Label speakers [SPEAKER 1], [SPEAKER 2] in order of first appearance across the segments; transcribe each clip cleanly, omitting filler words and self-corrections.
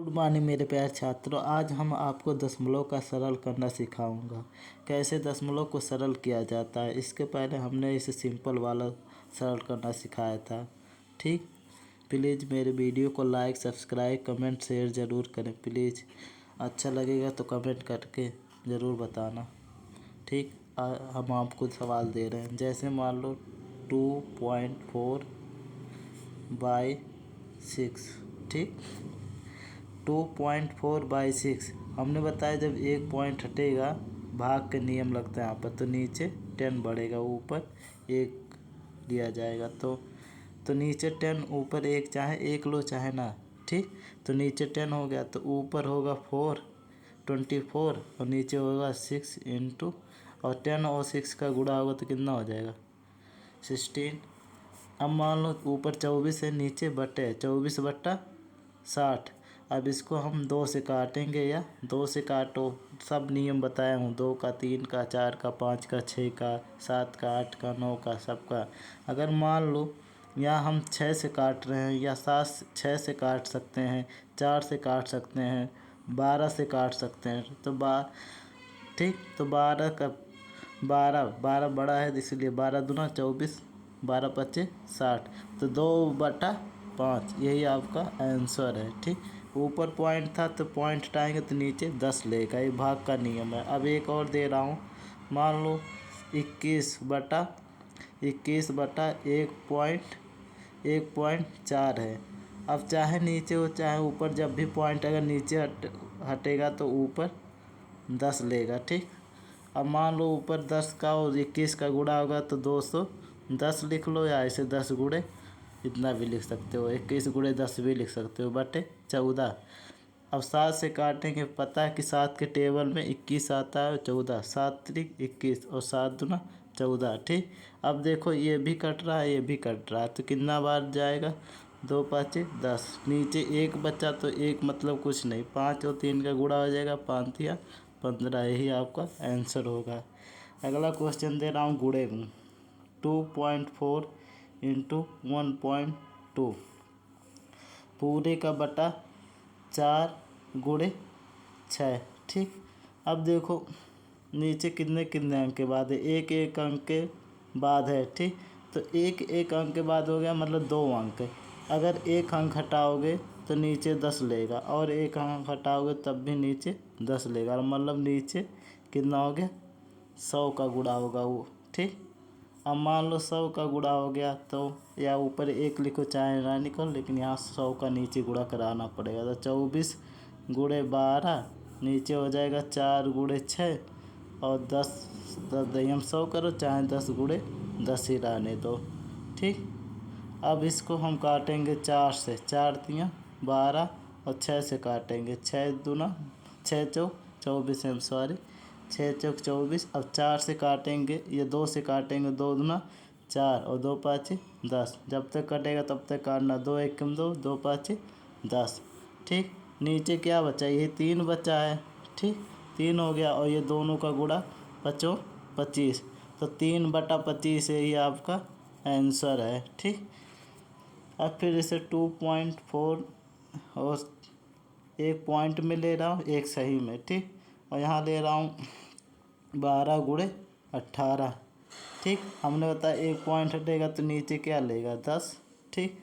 [SPEAKER 1] Good morning मेरे प्यारे छात्रों। आज हम आपको दशमलव का सरल करना सिखाऊंगा। कैसे दशमलव को सरल किया जाता है। इसके पहले हमने इसे सिंपल वाला सरल करना सिखाया था। ठीक, प्लीज़ मेरे वीडियो को लाइक, सब्सक्राइब, कमेंट, शेयर ज़रूर करें। प्लीज़ अच्छा लगेगा तो कमेंट करके ज़रूर बताना। ठीक, हम आपको सवाल दे रहे हैं। जैसे मान लो 2.4 बाई 6। ठीक, 2.4/6 हमने बताया जब एक पॉइंट हटेगा, भाग के नियम लगता है यहाँ पर, तो नीचे 10 बढ़ेगा, ऊपर 1 लिया जाएगा। तो नीचे 10, ऊपर 1, चाहे 1 लो चाहे ना। ठीक, तो नीचे 10 हो गया, तो ऊपर होगा 24 और नीचे होगा 6 इंटू, और 10 और 6 का गुणा होगा तो कितना हो जाएगा 16। अब मान लो ऊपर 24 है, नीचे बटे 24/60। अब इसको हम 2 से काटेंगे, या 2 से काटो, सब नियम बताया हूँ, 2 का, 3 का, 4 का, 5 का, 6 का, 7 का, 8 का, 9 का, सबका। अगर मान लो यहाँ हम 6 से काट रहे हैं, या 6 से काट सकते हैं, 4 से काट सकते हैं, 12 से काट सकते हैं, तो ठीक, तो 12 का 12 बड़ा है, इसलिए 12 दूना 24, 12×5 60, तो 2/5 यही आपका आंसर है। ठीक, ऊपर पॉइंट था तो पॉइंट हटाएंगे तो नीचे 10 लेगा, ये भाग का नियम है। अब एक और दे रहा हूँ, मान लो 21/1.4 है। अब चाहे नीचे हो चाहे ऊपर, जब भी पॉइंट अगर नीचे हटेगा तो ऊपर 10 लेगा। ठीक, अब मान लो ऊपर 10 का और 21 का गुणा होगा तो 210 लिख लो, या ऐसे 10 गुणे इतना भी लिख सकते हो, 21 गुणे 10 भी लिख सकते हो, बटे 14। अब 7 से काटेंगे, पता है कि 7 के टेबल में 21 आता है और 14, 7×3 = 21 और 7×2 = 14। ठीक, अब देखो ये भी कट रहा है, ये भी कट रहा है, तो कितना बार जाएगा 2×5 = 10, नीचे 1 बचा तो 1 मतलब कुछ नहीं, 5 और 3 का गुणा हो जाएगा, 5×3 = 15, यही आपका आंसर होगा। अगला क्वेश्चन दे रहा हूँ गुणे में, 2.4 × 1.2 पूरे का बटा 4 × 6। ठीक, अब देखो नीचे कितने कितने अंक के बाद है, एक एक अंक के बाद है। ठीक, तो एक एक अंक के बाद हो गया, मतलब 2 अंक। अगर एक अंक हटाओगे तो नीचे 10 लेगा, और एक अंक हटाओगे तब भी नीचे 10 लेगा, और मतलब नीचे कितना हो गया 100 का गुणा होगा वो। ठीक, अब मान लो 100 का गुणा हो गया, तो या ऊपर 1 लिखो चाहे ना लिखो, लेकिन यहाँ 100 का नीचे गुणा कराना पड़ेगा, तो 24 × 12 नीचे हो जाएगा 4 × 6 और 10 हम 100 करो चाहे 10 × 10 ही रहने दो। ठीक, अब इसको हम काटेंगे 4 से, 4×3 = 12 और 6 से काटेंगे, 6×2 = 24, 6×4 = 24। अब 4 से काटेंगे, ये 2 से काटेंगे, 2×2 = 4 और 2×5 = 10, जब तक कटेगा तब तक काटना, 2×1 = 2, 2×5 = 10। ठीक, नीचे क्या बचा, ये 3 बचा है। ठीक, 3 हो गया, और ये दोनों का गुणा 25, तो 3/25 यही आपका आंसर है। ठीक, अब फिर इसे 2.4 और एक पॉइंट में ले रहा हूँ, एक सही में। ठीक, और यहाँ ले रहा हूँ 12×18। ठीक, हमने बताया एक पॉइंट हटेगा तो नीचे क्या लेगा 10। ठीक,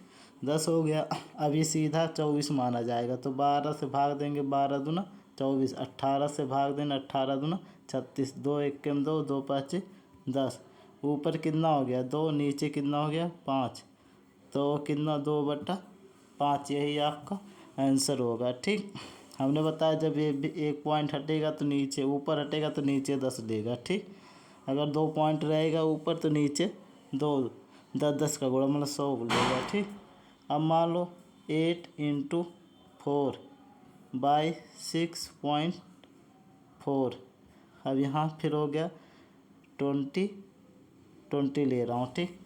[SPEAKER 1] 10 हो गया, अभी सीधा 24 माना जाएगा, तो 12 से भाग देंगे, 12×2 = 24, 18 से भाग देना, 18×2 = 36, 2×1 = 2, 2×5 = 10, ऊपर कितना हो गया 2, नीचे कितना हो गया 5, तो कितना 2/5 यही आपका आंसर होगा। ठीक, हमने बताया जब ये एक पॉइंट हटेगा तो नीचे, ऊपर हटेगा तो नीचे 10 लेगा। ठीक, अगर 2 पॉइंट रहेगा ऊपर तो नीचे 2, 10 का गुणा मतलब 100 लेगा। ठीक, अब मान लो 8 × 4/6.4, अब यहाँ फिर हो गया 20 ले रहा हूँ। ठीक,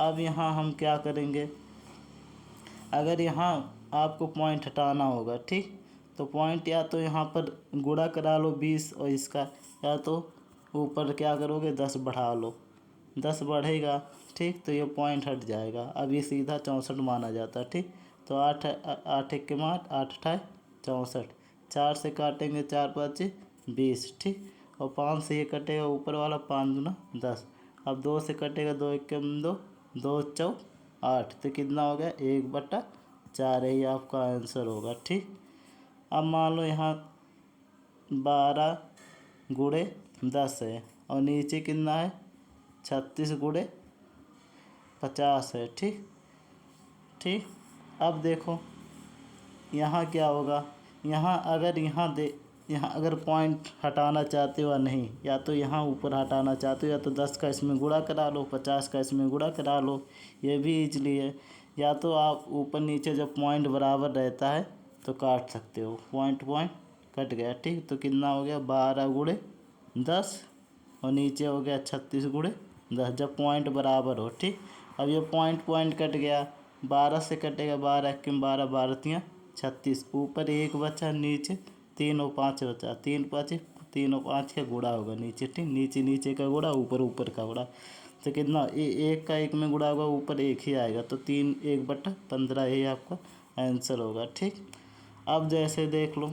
[SPEAKER 1] अब यहाँ हम क्या करेंगे, अगर यहाँ आपको पॉइंट हटाना होगा, ठीक, तो पॉइंट या तो यहाँ पर गुणा करा लो 20 और इसका, या तो ऊपर क्या करोगे 10 बढ़ा लो, 10 बढ़ेगा। ठीक, तो ये पॉइंट हट जाएगा, अब ये सीधा 64 माना जाता है। ठीक, तो 8 8 × 1 = 8, 8 × 8 = 64। 4 से काटेंगे 4 5 20, ठीक। और 5 से ये कटेगा ऊपर वाला, 5 दूना 10। अब 2 से कटेगा, 2 1 2, 2 4 8, तो कितना हो गया 1/4, यही आपका आंसर होगा, ठीक। अब मान लो यहाँ 12 गुणे 10 है और नीचे कितना है 36 गुणे 50 है, ठीक। ठीक, अब देखो यहाँ क्या होगा, यहाँ अगर पॉइंट हटाना चाहते हो या नहीं, या तो यहाँ ऊपर हटाना चाहते हो, या तो 10 का इसमें गुणा करा लो, 50 का इसमें गुणा करा लो, ये भी इजली है। या तो आप ऊपर नीचे जब पॉइंट बराबर रहता है तो काट सकते हो, पॉइंट कट गया, ठीक। तो कितना हो गया 12 गुणे 10 और नीचे हो गया 36 गुणे 10, जब पॉइंट बराबर हो, ठीक। अब ये पॉइंट कट गया, 12 से कटेगा, 12 1 12, 12 3 36, ऊपर 1 बचा, नीचे 3 और 5 बचा, 3 5 3 और 5 का गुणा होगा नीचे, ठीक। नीचे का गुणा, ऊपर का गुणा, तो कितना 1 का 1 में गुणा होगा, ऊपर 1 ही आएगा, तो 3 1/15, यही आपका आंसर होगा, ठीक। अब जैसे देख लो,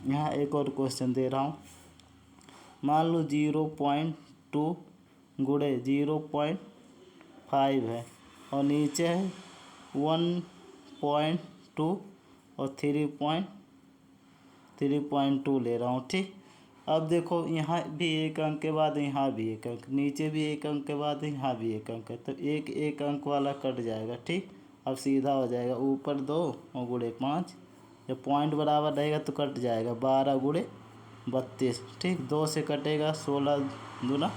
[SPEAKER 1] यहाँ एक और क्वेश्चन दे रहा हूँ। मान लो 0.2 गुणे 0.5 है और नीचे है 1.2 और 3.2 ले रहा हूँ, ठीक। अब देखो यहाँ भी 1 अंक के बाद, यहाँ भी 1 अंक, नीचे भी 1 अंक के बाद, यहाँ भी 1 अंक है, तो एक अंक वाला कट जाएगा, ठीक। अब सीधा हो जाएगा, ऊपर 2 और गुणे 5, जब पॉइंट बराबर रहेगा तो कट जाएगा, 12 गुणे 32, ठीक। 2 से कटेगा, 16 दूना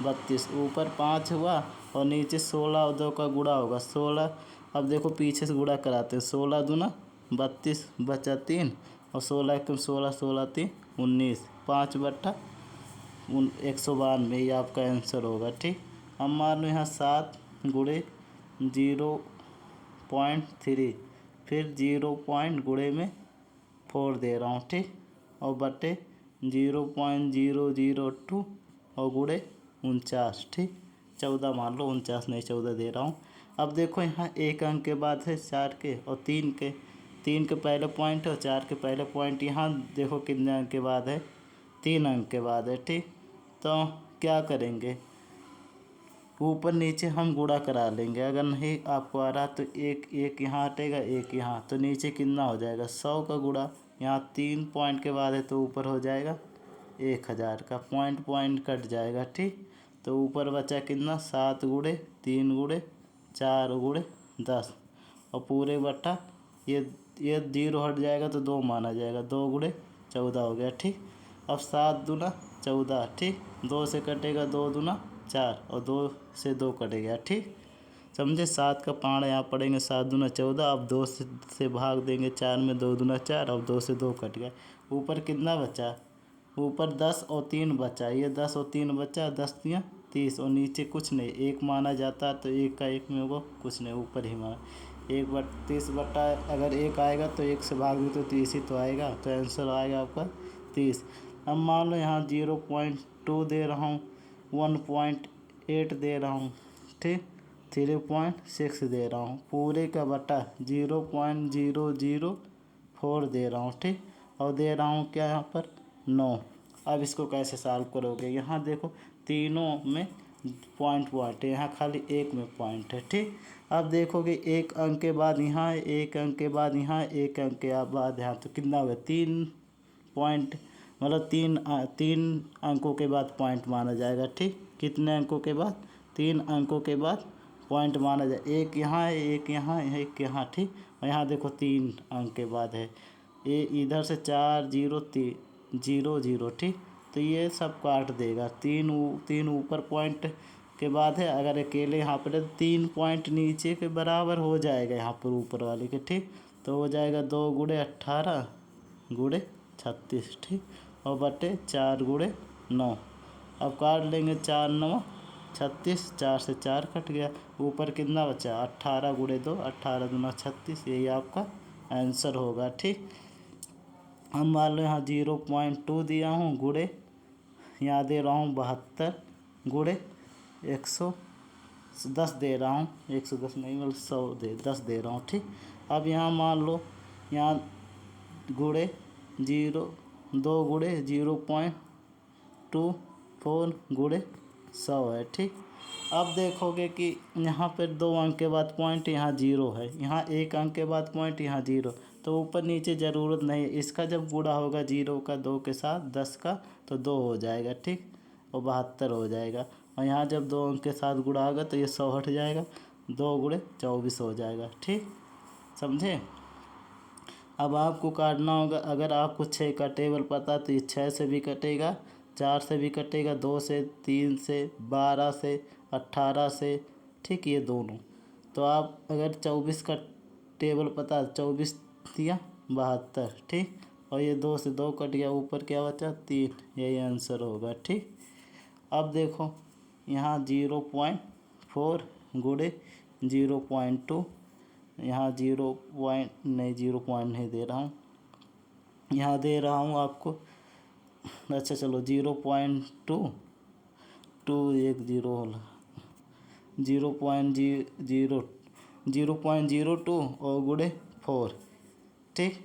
[SPEAKER 1] 32, ऊपर 5 हुआ और नीचे 16 और 2 का गुणा होगा 16। अब देखो पीछे से गुणा कराते हैं, 16 दूना 32 बचा 3 और 16 1 16, 16 3 19, 5/192, ये आपका आंसर होगा, ठीक। अब मान लो यहाँ 7 गुणे 0.3, फिर 0 गुणे में 4 दे रहा हूँ, ठीक। और बटे 0.002 और गुणे 49, ठीक। 14 मान लो, 49 नहीं 14 दे रहा हूँ। अब देखो यहाँ 1 अंक के बाद है 4 के और 3 के, 3 के पहले पॉइंट और 4 के पहले पॉइंट, यहाँ देखो कितने अंक के बाद है, 3 अंक के बाद है, ठीक। तो क्या करेंगे, ऊपर नीचे हम गुणा करा लेंगे, अगर नहीं आपको आ रहा तो एक यहाँ हटेगा, एक यहाँ, तो नीचे कितना हो जाएगा 100 का गुणा, यहाँ 3 पॉइंट के बाद है तो ऊपर हो जाएगा 1000 का, पॉइंट कट जाएगा, ठीक। तो ऊपर बचा कितना 7 गुणे 3 गुणे 4 गुणे 10 और पूरे बट्टा, ये 0 हट जाएगा तो 2 माना जाएगा, 2 गुणे 14 हो गया, ठीक। अब 7 दूना 14, ठीक। 2 से कटेगा, 2 दूना 4 और 2 से 2 कट गया, ठीक। समझे, 7 का पाँड़ यहाँ पड़ेंगे, 7 दूना 14, अब 2 से भाग देंगे, 4 में 2 दूना 4, अब 2 से 2 कट गया, ऊपर कितना बचा, ऊपर 10 और 3 बचा, ये 10 और 3 बचा, 10 3 30 और नीचे कुछ नहीं, 1 माना जाता तो 1 का 1 में होगा कुछ नहीं, ऊपर ही माना 1/30 बटा, अगर 1 आएगा तो 1 से भाग दो तो 30 ही तो आएगा, तो आंसर आएगा आपका 30। अब मान लो यहाँ 0.2 दे रहा हूँ, 1.8 दे रहा हूँ, ठीक, 3.6 दे रहा हूँ, पूरे का बटा 0.004 दे रहा हूँ, ठीक। और दे रहा हूँ क्या यहाँ पर 9। अब इसको कैसे सॉल्व करोगे, यहाँ देखो तीनों में पॉइंट है, यहाँ खाली एक में पॉइंट है, ठीक। अब देखोगे 1 अंक के बाद यहाँ, 1 अंक के बाद यहाँ, 1 अंक के बाद यहाँ, तो कितना हो गया 3 पॉइंट, मतलब 3 अंकों के बाद पॉइंट माना जाएगा, ठीक। कितने अंकों के बाद, 3 अंकों के बाद पॉइंट माना जाए, एक यहाँ है, एक यहाँ है, एक यहाँ, ठीक। और यहाँ देखो 3 अंक के बाद है, ये इधर से 4 0 0 0, ठीक। तो ये सब काट देगा, 3 ऊपर पॉइंट के बाद है, अगर अकेले यहाँ पर 3 पॉइंट नीचे के बराबर हो जाएगा यहाँ पर ऊपर वाले के, ठीक। तो हो जाएगा 2 गुणे 18 गुणे 36, ठीक। और बटे 4 गुणे 9, अब काट लेंगे, 4 9 36, 4 से 4 कट गया, ऊपर कितना बचा 18 गुणे 2, 18 दूना 36, यही आपका आंसर होगा, ठीक। हम मान लो यहाँ 0.2 दिया हूँ, गुणे यहाँ दे रहा हूँ 72 गुणे 110 दे रहा हूँ, 110 नहीं मतलब 10 दे रहा हूँ, ठीक। अब यहाँ मान लो यहाँ गुणे 2 गुणे 0.24 गुणे 100 है। ठीक, अब देखोगे कि यहाँ पर 2 अंक के बाद पॉइंट, यहाँ 0 है, यहाँ 1 अंक के बाद पॉइंट, यहाँ 0, तो ऊपर नीचे ज़रूरत नहीं है। इसका जब गुणा होगा 0 का 2 के साथ 10 का, तो 2 हो जाएगा। ठीक, और 72 हो जाएगा। और यहाँ जब 2 अंक के साथ गुणा होगा तो ये 100 हट जाएगा, 2 गुणे 24 हो जाएगा। ठीक, समझे। अब आपको काटना होगा, अगर आपको 6 का टेबल पता तो ये 6 से भी कटेगा, 4 से भी कटेगा, 2 से, 3 से, 12 से, 18 से। ठीक, ये दोनों। तो आप अगर 24 का टेबल पता, 24 दिया 72। ठीक, और ये 2 से 2 कट गया, ऊपर क्या बचा 3, यही आंसर होगा। ठीक, अब देखो यहाँ 0.4 गुणे 0.2, यहाँ 0 नहीं दे रहा हूँ, यहाँ दे रहा हूँ आपको। अच्छा चलो 0.2, 2 1 0 होला, 0.02 और गुणे 4। ठीक,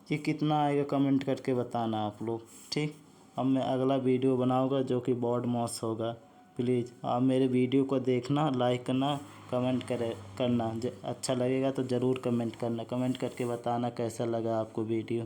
[SPEAKER 1] ये कितना आएगा कमेंट करके बताना आप लोग। ठीक, अब मैं अगला वीडियो बनाऊंगा जो कि बोर्ड मॉस होगा। प्लीज़ आप मेरे वीडियो को देखना, लाइक करना, कमेंट करना। अच्छा लगेगा तो ज़रूर कमेंट करना, कमेंट करके बताना कैसा लगा आपको वीडियो।